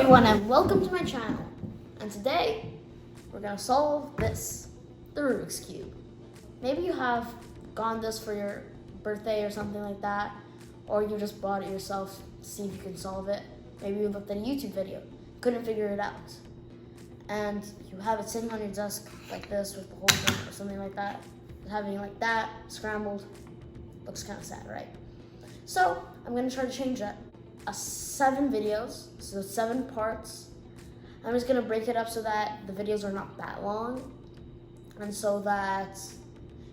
everyone and welcome to my channel. And today we're gonna solve this, the Rubik's Cube. Maybe you have gotten this for your birthday or something like that, or you just bought it yourself to see if you can solve it. Maybe you looked at a YouTube video, couldn't figure it out, and you have it sitting on your desk like this with the whole thing or something like that. Having it like that, scrambled, looks kind of sad, right? So I'm gonna try to change that. 7 videos, so 7 parts. I'm just gonna break it up so that the videos are not that long, and so that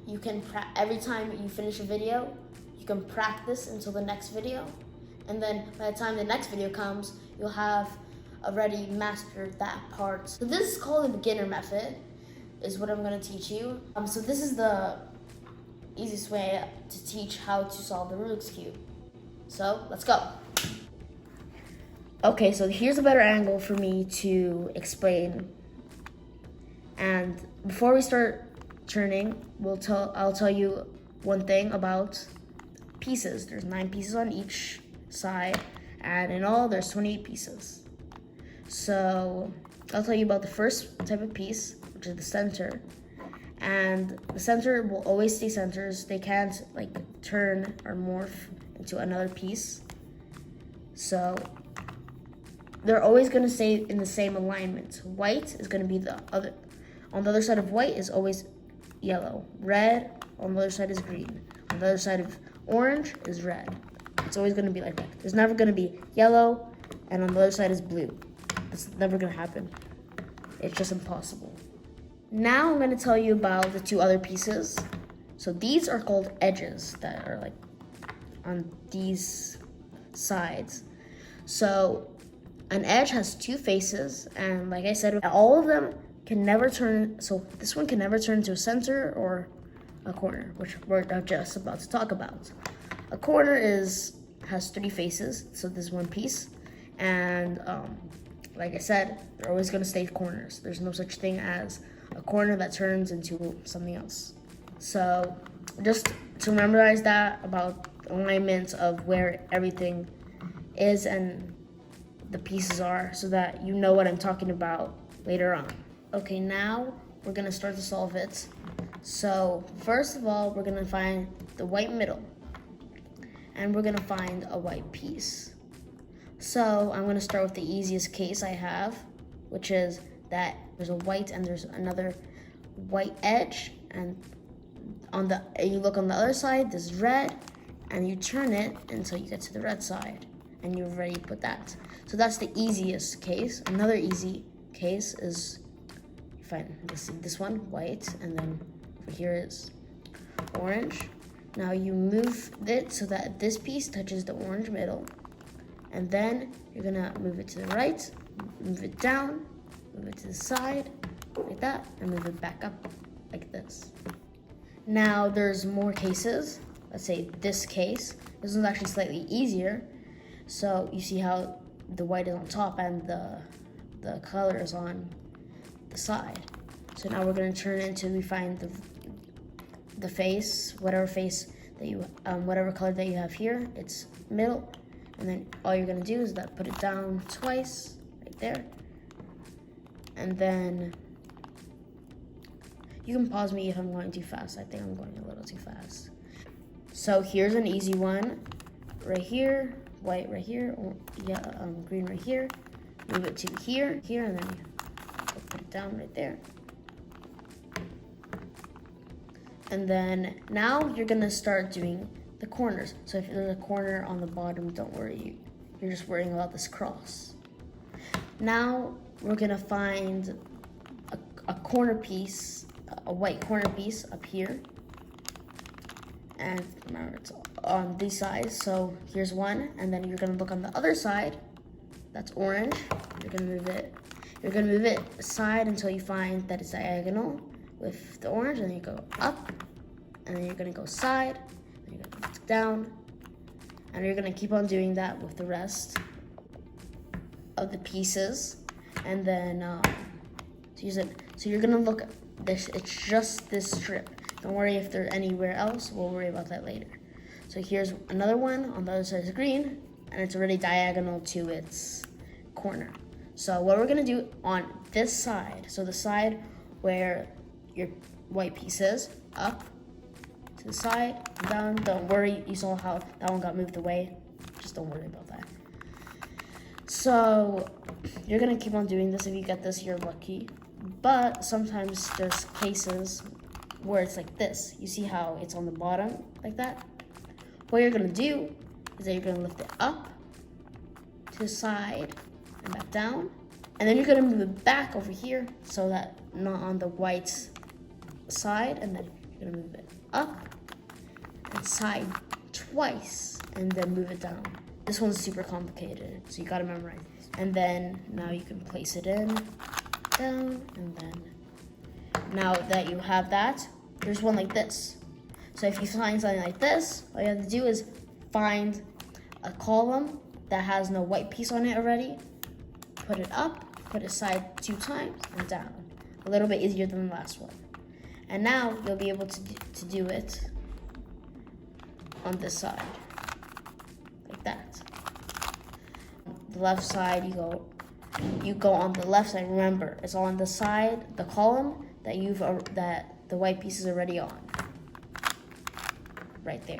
you can every time you finish a video, you can practice until the next video, and then by the time the next video comes, you'll have already mastered that part. So this is called the beginner method, is what I'm gonna teach you. So this is the easiest way to teach how to solve the Rubik's Cube. So let's go. Okay, so here's a better angle for me to explain. And before we start turning, I'll tell you one thing about pieces. There's 9 pieces on each side, and in all there's 28 pieces. So I'll tell you about the first type of piece, which is the center. And the center will always stay centers. They can't like turn or morph into another piece. So they're always going to stay in the same alignment. White is going to be on the other side of white is always yellow. Red on the other side is green. On the other side of orange is red. It's always going to be like that. There's never going to be yellow and on the other side is blue. It's never going to happen. It's just impossible. Now I'm going to tell you about the 2 other pieces. So these are called edges that are like on these sides. So an edge has 2 faces, and like I said, all of them can never turn, so this one can never turn into a center or a corner, which we're just about to talk about. A corner has 3 faces, so this is one piece, and like I said, they're always gonna stay corners. There's no such thing as a corner that turns into something else. So just to memorize that about alignment of where everything is and the pieces are, so that you know what I'm talking about later on. Okay, now we're gonna start to solve it. So first of all, we're gonna find the white middle, and we're gonna find a white piece. So I'm gonna start with the easiest case I have, which is that there's a white and there's another white edge, and you look on the other side, this is red, and you turn it until you get to the red side, and you've already put that. So that's the easiest case. Another easy case is you find this one, white, and then over here is orange. Now you move it so that this piece touches the orange middle, and then you're gonna move it to the right, move it down, move it to the side, like that, and move it back up like this. Now there's more cases. Let's say this case. This one's actually slightly easier. So you see how the white is on top and the color is on the side. So now we're gonna turn it until we find the face, whatever face that you, whatever color that you have here, it's middle. And then all you're gonna do is put it down twice, right there. And then you can pause me if I'm going too fast. I think I'm going a little too fast. So here's an easy one, right here. White right here, or green right here. Move it to here, and then put it down right there. And then now you're gonna start doing the corners. So if there's a corner on the bottom, don't worry, you're just worrying about this cross. Now we're gonna find a corner piece, a white corner piece up here. And remember, it's on these sides. So here's one, and then you're gonna look on the other side. That's orange. You're gonna move it aside until you find that it's diagonal with the orange, and then you go up, and then you're gonna go side, and you're gonna go down, and you're gonna keep on doing that with the rest of the pieces. And then so you're gonna look at this. It's just this strip. Don't worry if they're anywhere else, we'll worry about that later. So here's another one, on the other side is green, and it's already diagonal to its corner. So what we're gonna do on this side, so the side where your white piece is, up, to the side, down, don't worry, you saw how that one got moved away. Just don't worry about that. So you're gonna keep on doing this. If you get this, you're lucky. But sometimes there's cases where it's like this. You see how it's on the bottom like that? What you're gonna do is that you're gonna lift it up to the side and back down. And then you're gonna move it back over here so that not on the white side. And then you're gonna move it up and side twice and then move it down. This one's super complicated, so you gotta memorize this. And then now you can place it in, down, and then now that you have that, there's one like this. So if you find something like this, all you have to do is find a column that has no white piece on it already, put it up, put it side 2 times, and down. A little bit easier than the last one. And now you'll be able to do it on this side, like that. The left side, you go on the left side. Remember, it's on the side, the column that the white piece is already on, right there.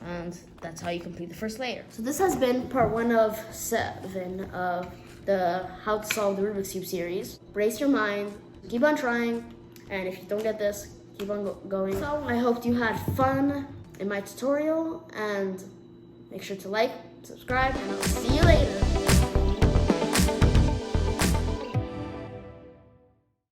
And that's how you complete the first layer. So this has been part 1 of 7 of the How to Solve the Rubik's Cube series. Brace your mind, keep on trying, and if you don't get this, keep on going. So I hope you had fun in my tutorial, and make sure to like, subscribe, and I'll see you later.